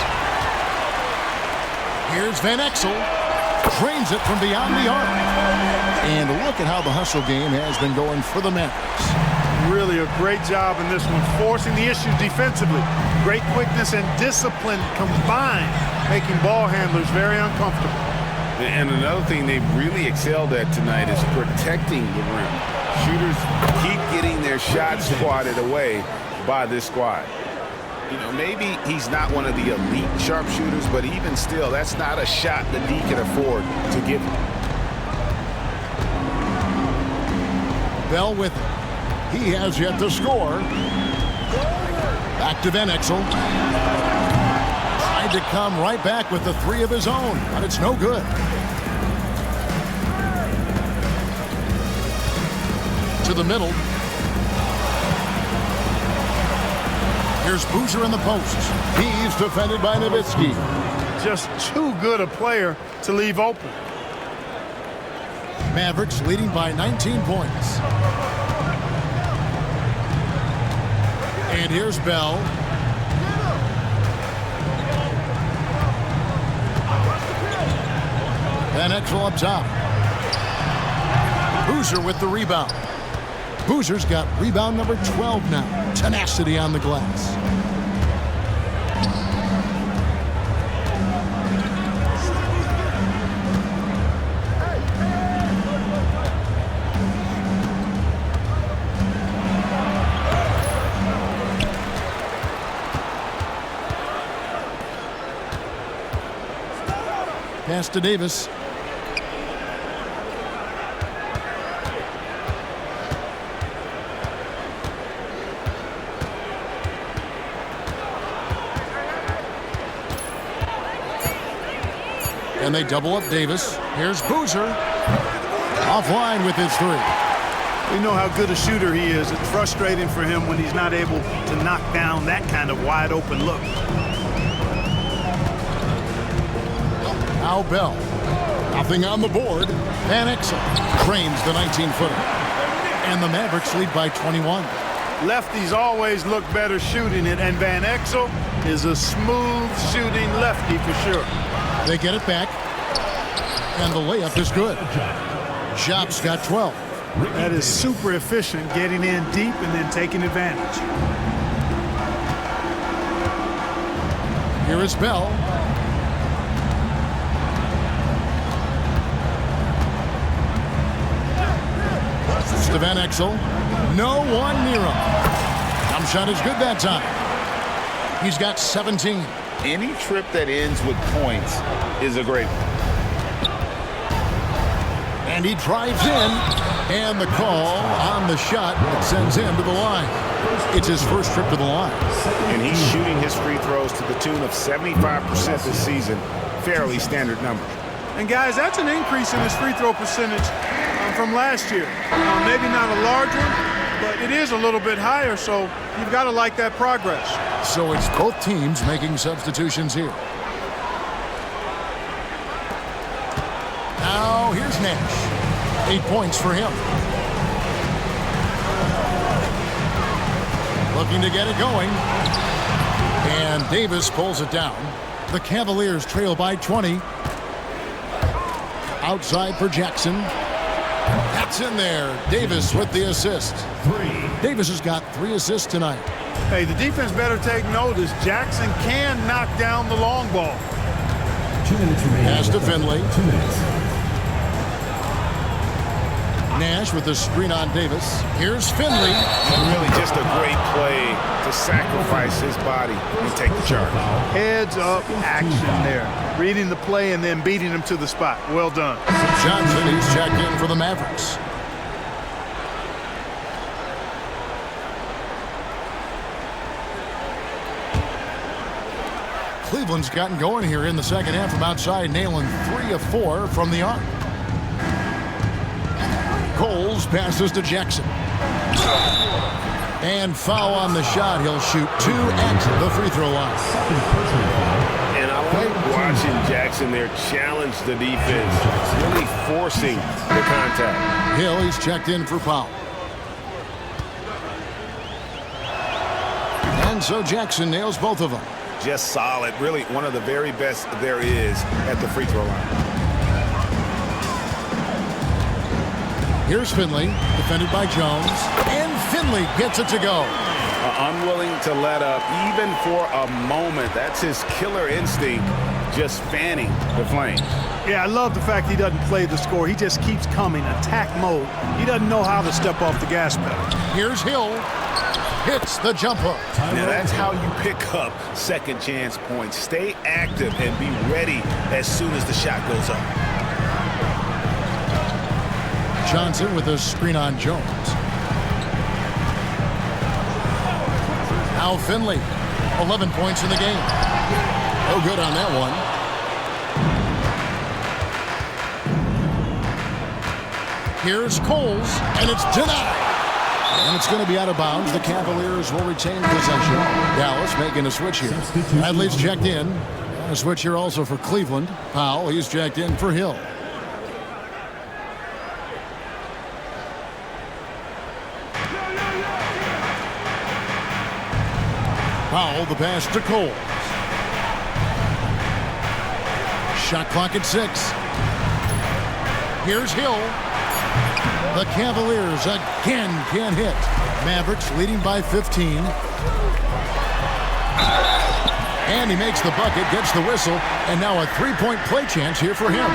Here's Van Exel. Drains it from beyond the arc. And look at how the hustle game has been going for the Mavericks. Really a great job in this one, forcing the issues defensively. Great quickness and discipline combined, making ball handlers very uncomfortable. And another thing they've really excelled at tonight is protecting the rim. Shooters keep getting their shots swatted away by this squad. You know, maybe he's not one of the elite sharpshooters, but even still, that's not a shot that he can afford to give him. Bell with it. He has yet to score. Back to Van Exel. Tried to come right back with the 3 of his own, but it's no good. To the middle. Here's Boozer in the post. He's defended by Nowitzki. Just too good a player to leave open. Mavericks leading by 19 points. And here's Bell. Van Exel up top. Boozer with the rebound. Boozer's got rebound number 12 now. Tenacity on the glass. Pass to Davis. And they double up Davis. Here's Boozer. Offline with his three. We know how good a shooter he is. It's frustrating for him when he's not able to knock down that kind of wide open look. Now Bell. Nothing on the board. Van Exel trains the 19-footer. And the Mavericks lead by 21. Lefties always look better shooting it, and Van Exel is a smooth shooting lefty for sure. They get it back. And the layup is good. Shop's got 12. That is super efficient, getting in deep and then taking advantage. Here is Bell. It's to Van Exel. No one near him. Jump shot is good that time. He's got 17. Any trip that ends with points is a great one. And he drives in. And the call on the shot that sends him to the line. It's his first trip to the line. And he's shooting his free throws to the tune of 75% this season. Fairly standard number. And guys, that's an increase in his free throw percentage from last year. Maybe not a large one, but it is a little bit higher, so you've got to like that progress. So it's both teams making substitutions here. Now here's Nash. 8 points for him. Looking to get it going. And Davis pulls it down. The Cavaliers trail by 20. Outside for Jackson. That's in there. Davis with the assist. Davis has got 3 assists tonight. Hey, the defense better take notice. Jackson can knock down the long ball. 2 minutes remaining. Pass to Finley. 2 minutes. Nash with the screen on Davis. Here's Finley. Really just a great play to sacrifice his body and take the charge. Heads up action there. Reading the play and then beating him to the spot. Well done. Johnson, he's checked in for the Mavericks. Cleveland's gotten going here in the second half from outside, nailing 3 of 4 from the arc. Coles passes to Jackson. And foul on the shot. He'll shoot 2 at the free throw line. And I like watching Jackson there challenge the defense, really forcing the contact. Hill, he's checked in for foul. And so Jackson nails both of them. Just solid. Really one of the very best there is at the free throw line. Here's Finley, defended by Jones, and Finley gets it to go. Unwilling to let up, even for a moment. That's his killer instinct, just fanning the flame. Yeah, I love the fact he doesn't play the score. He just keeps coming, attack mode. He doesn't know how to step off the gas pedal. Here's Hill, hits the jump hook. Now that's how you pick up second chance points. Stay active and be ready as soon as the shot goes up. Johnson with a screen on Jones. Now Finley, 11 points in the game. No good on that one. Here's Coles, and it's denied. And it's going to be out of bounds. The Cavaliers will retain possession. Dallas making a switch here. Adley's checked in. And a switch here also for Cleveland. Powell, he's checked in for Hill. Powell, the pass to Cole. Shot clock at 6. Here's Hill. The Cavaliers again can't hit. Mavericks leading by 15. And he makes the bucket, gets the whistle, and now a 3-point play chance here for him.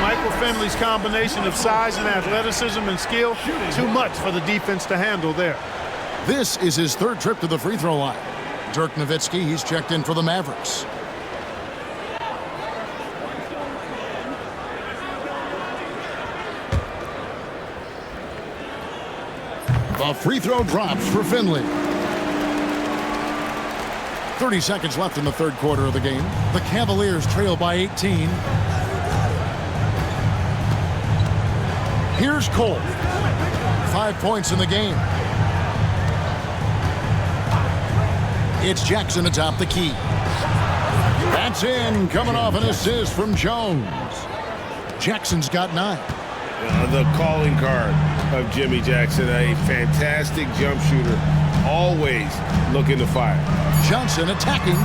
Michael Finley's combination of size and athleticism and skill, too much for the defense to handle there. This is his 3rd trip to the free throw line. Dirk Nowitzki, he's checked in for the Mavericks. The free throw drops for Finley. 30 seconds left in the third quarter of the game. The Cavaliers trail by 18. Here's Cole. 5 points in the game. It's Jackson atop the key. That's in, coming off an assist from Jones. Jackson's got 9. The calling card of Jimmy Jackson, a fantastic jump shooter, always looking to fire. Johnson attacking.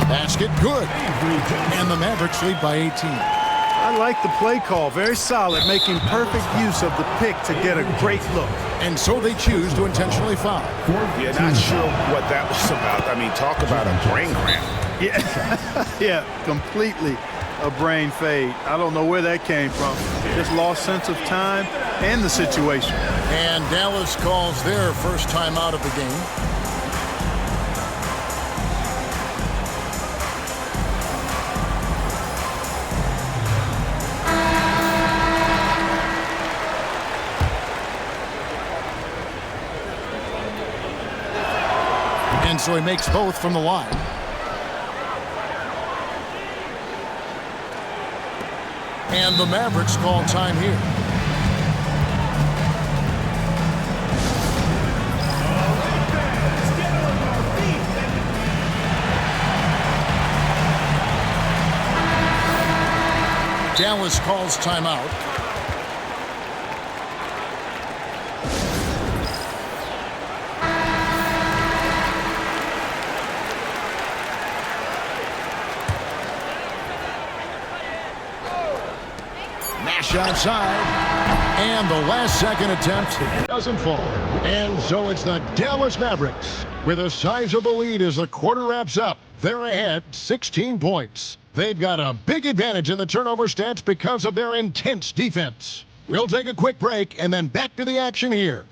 Basket good. And the Mavericks lead by 18. I like the play call. Very solid, making perfect use of the pick to get a great look. And so they choose to intentionally foul. Yeah, not sure what that was about. I mean, talk about a brain cramp. Yeah, yeah, completely a brain fade. I don't know where that came from. Just lost sense of time and the situation. And Dallas calls their first time out of the game. And so he makes both from the line. And the Mavericks call time here. Dallas calls timeout. Nash outside. And the last second attempt doesn't fall. And so it's the Dallas Mavericks with a sizable lead as the quarter wraps up. They're ahead 16 points. They've got a big advantage in the turnover stats because of their intense defense. We'll take a quick break and then back to the action here.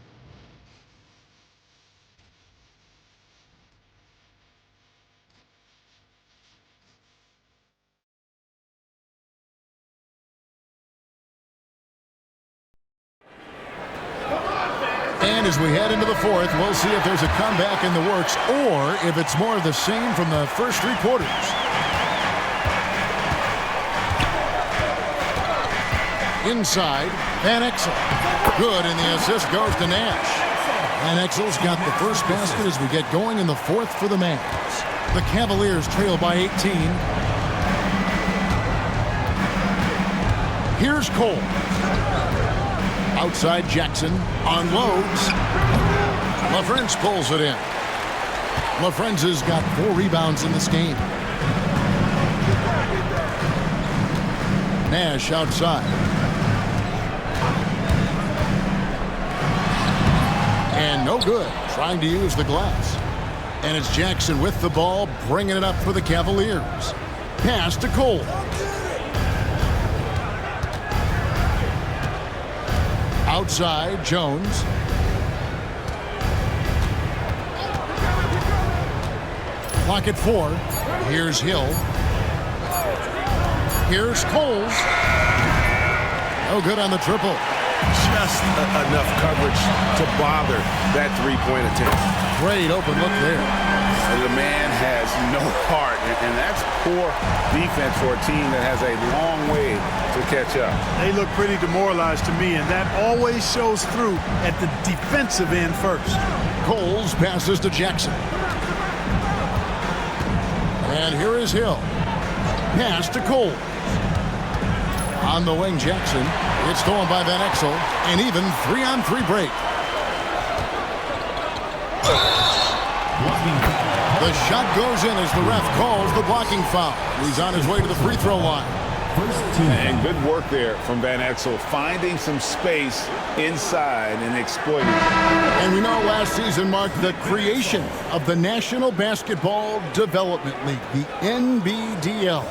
And as we head into the fourth, we'll see if there's a comeback in the works or if it's more of the same from the first 3 quarters. Inside, Van Exel. Good, and the assist goes to Nash. Van Exel's got the first basket as we get going in the fourth for the Mavs. The Cavaliers trail by 18. Here's Cole. Outside Jackson, unloads. LaFrentz pulls it in. LaFrentz has got 4 rebounds in this game. Nash outside. And no good, trying to use the glass. And it's Jackson with the ball, bringing it up for the Cavaliers. Pass to Cole. Outside, Jones. Clock at 4. Here's Hill. Here's Coles. No good on the triple. Just enough coverage to bother that three-point attempt. Great open look there. The man has no heart, and that's poor defense for a team that has a long way to catch up. They look pretty demoralized to me, and that always shows through at the defensive end first. Coles passes to Jackson. And here is Hill. Pass to Cole. On the wing, Jackson. It's stolen by Van Exel. And even 3-on-3 break. The shot goes in as the ref calls the blocking foul. He's on his way to the free throw line. And good work there from Van Exel, finding some space inside and exploiting it. And we know last season marked the creation of the National Basketball Development League, the NBDL.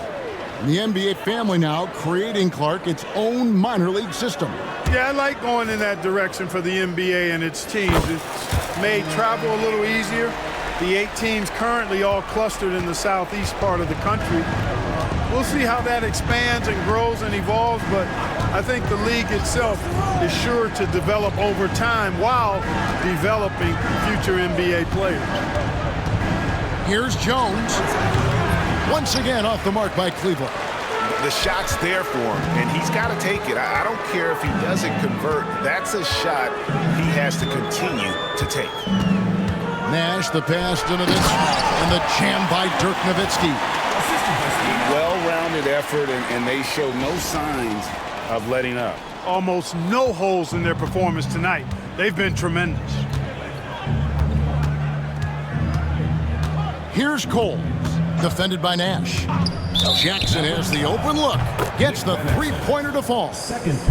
The NBA family now creating, Clark, its own minor league system. Yeah, I like going in that direction for the NBA and its teams. It's made travel a little easier. The 8 teams currently all clustered in the southeast part of the country. We'll see how that expands and grows and evolves, but I think the league itself is sure to develop over time while developing future NBA players. Here's Jones. Once again off the mark by Cleveland. The shot's there for him, and he's got to take it. I don't care if he doesn't convert. That's a shot he has to continue to take. Nash, the pass to Nowitzki, and the jam by Dirk Nowitzki. Well-rounded effort, and they show no signs of letting up. Almost no holes in their performance tonight. They've been tremendous. Here's Cole, defended by Nash. Jackson has the open look, gets the three-pointer to fall.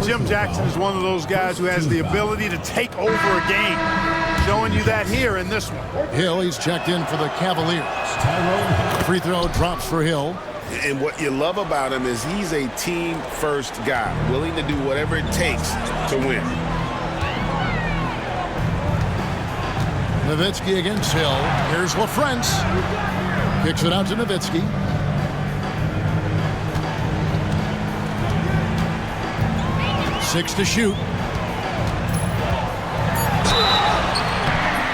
Jim Jackson is one of those guys who has the ability to take over a game. Showing you that here in this one. Hill, he's checked in for the Cavaliers. Free throw drops for Hill. And what you love about him is he's a team-first guy, willing to do whatever it takes to win. Nowitzki against Hill. Here's LaFrance. Kicks it out to Nowitzki. Six to shoot.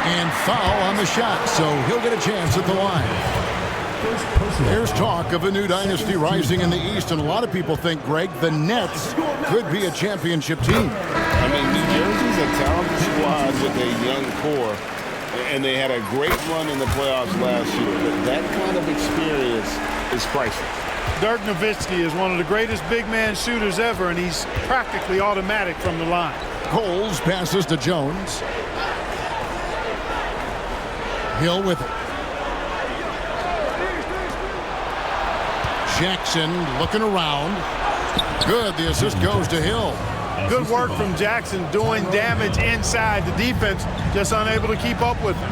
And foul on the shot, so he'll get a chance at the line. There's talk of a new dynasty rising in the East, and a lot of people think, Greg, the Nets could be a championship team. I mean, New Jersey's a talented squad with a young core, and they had a great run in the playoffs last year. But that kind of experience is priceless. Dirk Nowitzki is one of the greatest big man shooters ever, and he's practically automatic from the line. Coles passes to Jones. Hill with it. Jackson looking around. Good, the assist goes to Hill. Good work from Jackson doing damage inside. The defense just unable to keep up with him.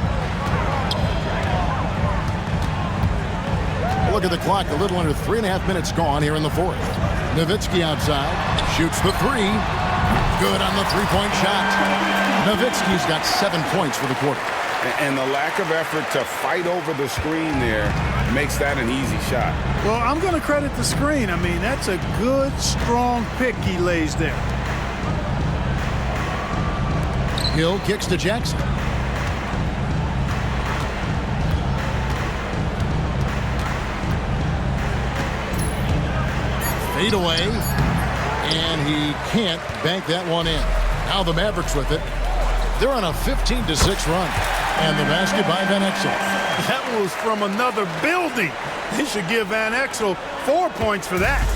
Look at the clock, a little under 3.5 minutes gone here in the fourth. Nowitzki outside, shoots the three. Good on the three-point shot. Nowitzki's got 7 points for the quarter. And the lack of effort to fight over the screen there makes that an easy shot. Well, I'm going to credit the screen. I mean, that's a good, strong pick he lays there. Hill kicks to Jackson. Fade away, and he can't bank that one in. Now the Mavericks with it. They're on a 15-6 run. And the basket by Van Exel. That was from another building. They should give Van Exel 4 points for that.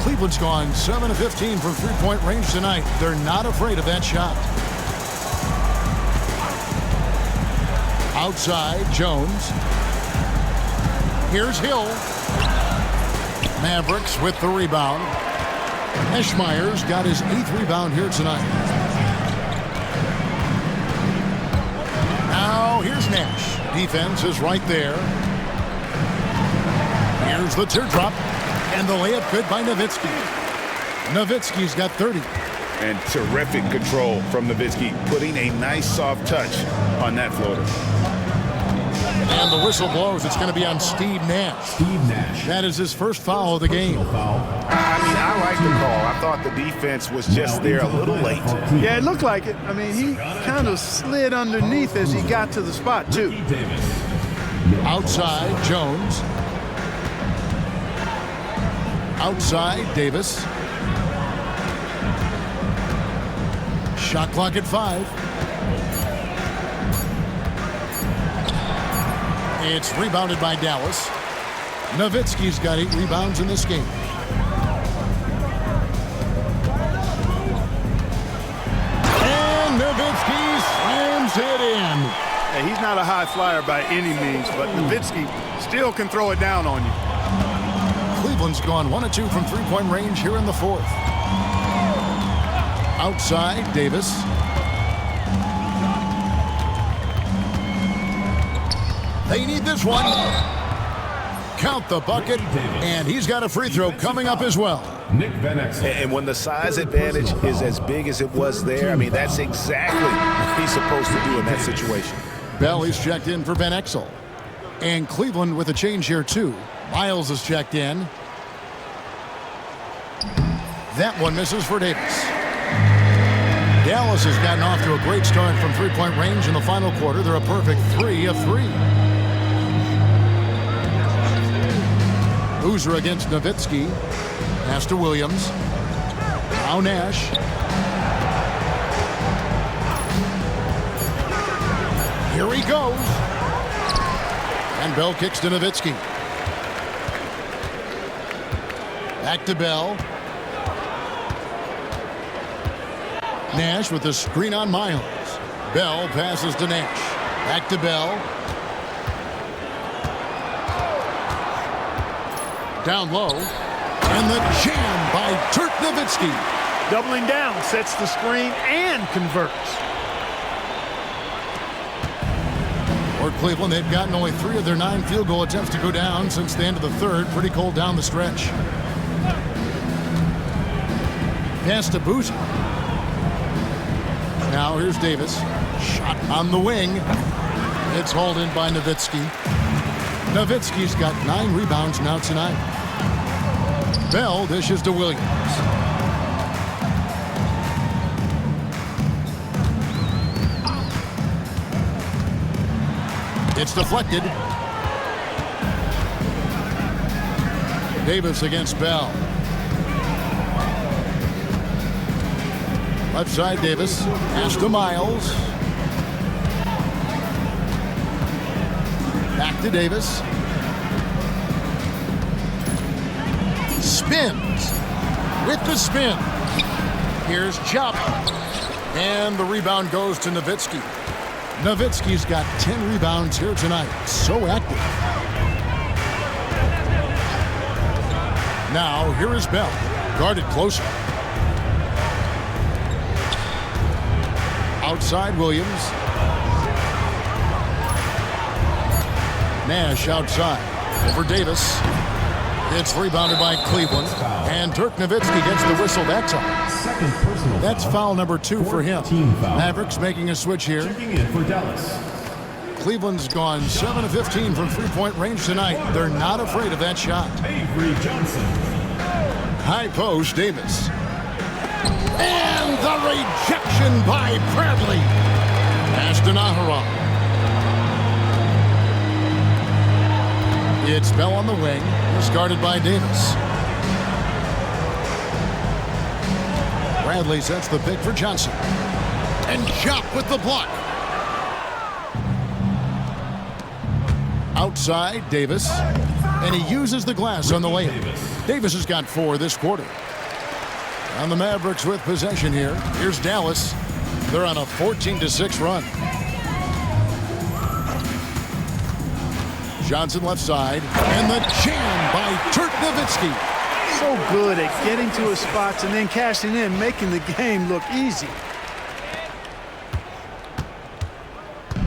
Cleveland's gone 7 of 15 from three-point range tonight. They're not afraid of that shot. Outside, Jones. Here's Hill. Mavericks with the rebound. Eschmeyer's got his 8th rebound here tonight. Now here's Nash. Defense is right there. Here's the teardrop. And the layup good by Nowitzki. Nowitzki's got 30. And terrific control from Nowitzki, putting a nice soft touch on that floater. And the whistle blows. It's going to be on Steve Nash. That is his first foul of the game. I mean, I like the call. I thought the defense was just there a little late. Yeah, it looked like it. I mean, he kind of slid underneath as he got to the spot, too. Outside, Jones. Outside, Davis. Shot clock at 5. It's rebounded by Dallas. Nowitzki's got 8 rebounds in this game. And Nowitzki slams it in. Hey, he's not a high flyer by any means, but Nowitzki still can throw it down on you. Cleveland's gone 1 of 2 from three-point range here in the fourth. Outside, Davis. They need this one. Count the bucket, and he's got a free throw coming up as well. And when the size advantage is as big as it was there, I mean, that's exactly what he's supposed to do in that situation. Bell, checked in for Van Exel. And Cleveland with a change here, too. Miles is checked in. That one misses for Davis. Dallas has gotten off to a great start from three-point range in the final quarter. They're a perfect 3 of 3. Boozer against Nowitzki. Pass to Williams. Now Nash. Here he goes. And Bell kicks to Nowitzki. Back to Bell. Nash with the screen on Miles. Bell passes to Nash. Back to Bell. Down low. And the jam by Dirk Nowitzki. Doubling down, sets the screen and converts. For Cleveland, they've gotten only 3 of their 9 field goal attempts to go down since the end of the third. Pretty cold down the stretch. Pass to Boozer. Now here's Davis. Shot on the wing. It's hauled in by Nowitzki. Nowitzki's got 9 rebounds now tonight. Bell dishes to Williams. It's deflected. Davis against Bell. Left side, Davis. Pass to Miles. Back to Davis. Spins. With the spin. Here's Chop. And the rebound goes to Nowitzki. Nowitzki's got 10 rebounds here tonight. So active. Now, here is Bell. Guarded closer. Outside, Williams. Nash outside. Over Davis. It's rebounded by Cleveland. And Dirk Nowitzki gets the whistle that time. Second personal That's foul number 2 for him. Team foul. Mavericks making a switch here. Checking in for Dallas. Cleveland's gone 7 of 15 from three-point range tonight. They're not afraid of that shot. Avery Johnson. High post, Davis. And the rejection by Bradley. Pass to Naharon. It's Bell on the wing. It's guarded by Davis. Bradley sets the pick for Johnson. And Chop with the block. Outside, Davis. And he uses the glass on the layup. Davis has got 4 this quarter. And the Mavericks with possession here. Here's Dallas. They're on a 14-6 run. Johnson left side. And the jam by Dirk Nowitzki. So good at getting to his spots and then cashing in, making the game look easy.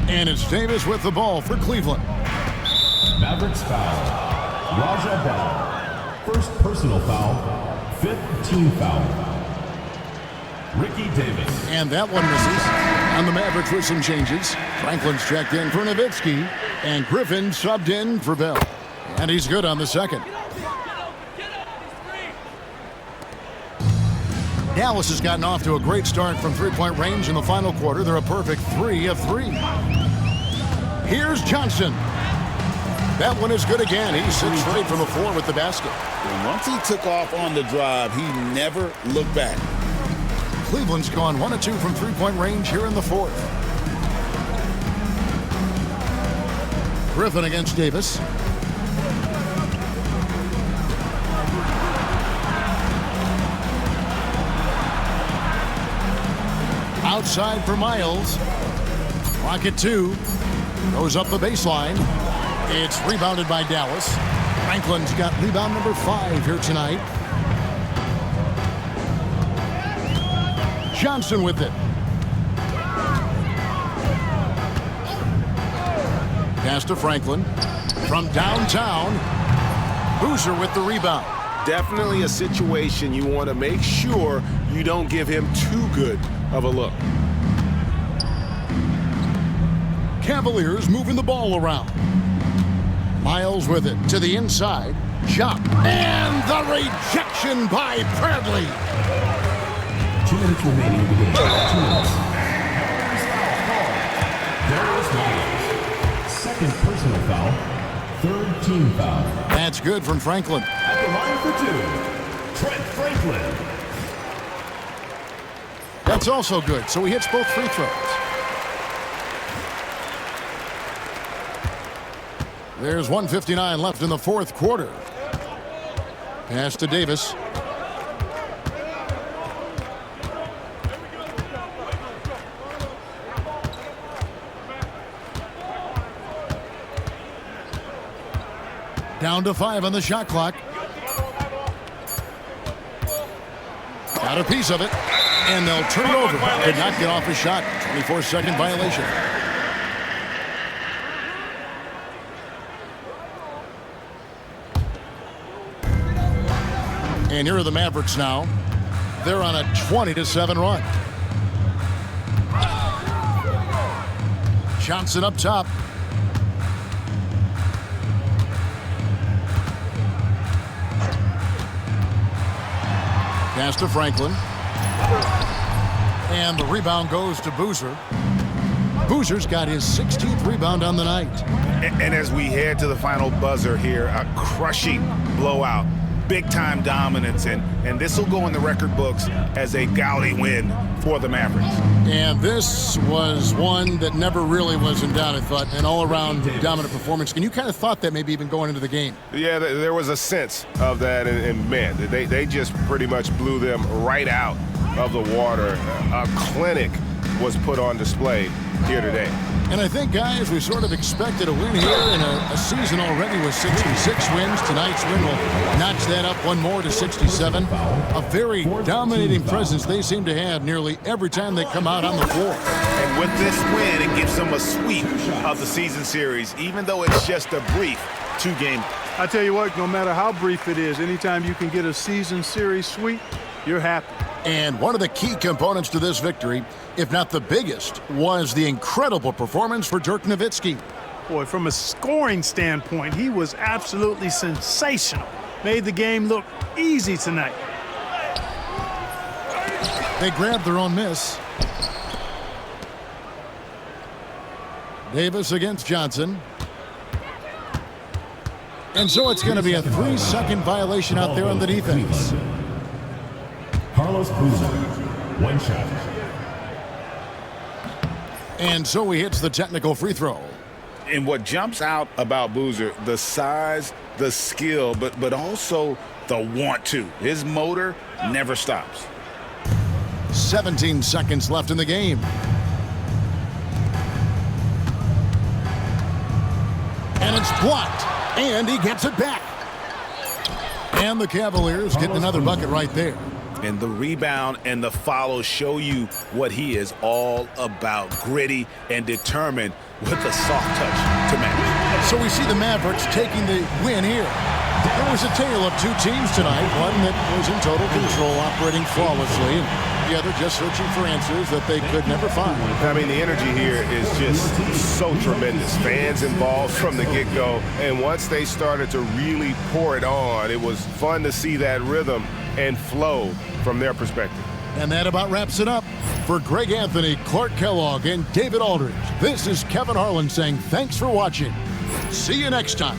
And it's Davis with the ball for Cleveland. Mavericks foul. Raja Bell. First personal foul. 5th team foul. Ricky Davis. And that one misses. And the Mavericks with some changes. Franklin's checked in for Nowitzki. And Griffin subbed in for Bell. And he's good on the second. Dallas has gotten off to a great start from three-point range in the final quarter. They're a perfect 3 of 3. Here's Johnson. That one is good again. He's 6 straight from the floor with the basket. And once he took off on the drive, he never looked back. Cleveland's gone 1 of 2 from three-point range here in the fourth. Griffin against Davis. Outside for Miles. Clock at 2. Goes up the baseline. It's rebounded by Dallas. Franklin's got rebound number 5 here tonight. Johnson with it. Pass to Franklin. From downtown, Boozer with the rebound. Definitely a situation you want to make sure you don't give him too good of a look. Cavaliers moving the ball around. Miles with it to the inside. Chop. And the rejection by Bradley. 2 minutes remaining in the game. 2 minutes. Darius Miles. Second personal foul. Third team foul. That's good from Franklin. At the line for two, Trent Franklin. That's also good, so he hits both free throws. There's 1:59 left in the fourth quarter. Pass to Davis. Down to 5 on the shot clock. Got a piece of it, and they'll turn it over. Could not get off his shot. 24-second violation. And here are the Mavericks now. They're on a 20-7 run. Johnson up top. Pass to Franklin. And the rebound goes to Boozer. Boozer's got his 16th rebound on the night. And as we head to the final buzzer here, a crushing blowout. Big-time dominance, and this will go in the record books as a gaudy win for the Mavericks. And this was one that never really was in doubt, I thought, an all-around dominant performance. And you kind of thought that maybe even going into the game. Yeah, there was a sense of that, and man, they just pretty much blew them right out of the water. A clinic was put on display here today. And I think, guys, we sort of expected a win here in a season already with 66 wins. Tonight's win will notch that up one more to 67. A very dominating presence they seem to have nearly every time they come out on the floor. And with this win, it gives them a sweep of the season series, even though it's just a brief two-game. I tell you what, no matter how brief it is, anytime you can get a season series sweep, you're happy. And one of the key components to this victory, if not the biggest, was the incredible performance for Dirk Nowitzki. Boy, from a scoring standpoint, he was absolutely sensational. Made the game look easy tonight. They grabbed their own miss. Davis against Johnson. And so it's going to be a 3-second violation out there on the defense. Carlos Boozer, one shot. And so he hits the technical free throw. And what jumps out about Boozer, the size, the skill, but also the want to. His motor never stops. 17 seconds left in the game. And it's blocked. And he gets it back. And the Cavaliers getting another bucket right there. And the rebound and the follow show you what he is all about. Gritty and determined with a soft touch to match. So we see the Mavericks taking the win here. There was a tale of two teams tonight. One that was in total control, operating flawlessly, and the other just searching for answers that they could never find. I mean, the energy here is just so tremendous. Fans involved from the get-go, and once they started to really pour it on, it was fun to see that rhythm and flow from their perspective. And that about wraps it up. For Greg Anthony, Clark Kellogg, and David Aldridge, this is Kevin Harlan saying thanks for watching. See you next time.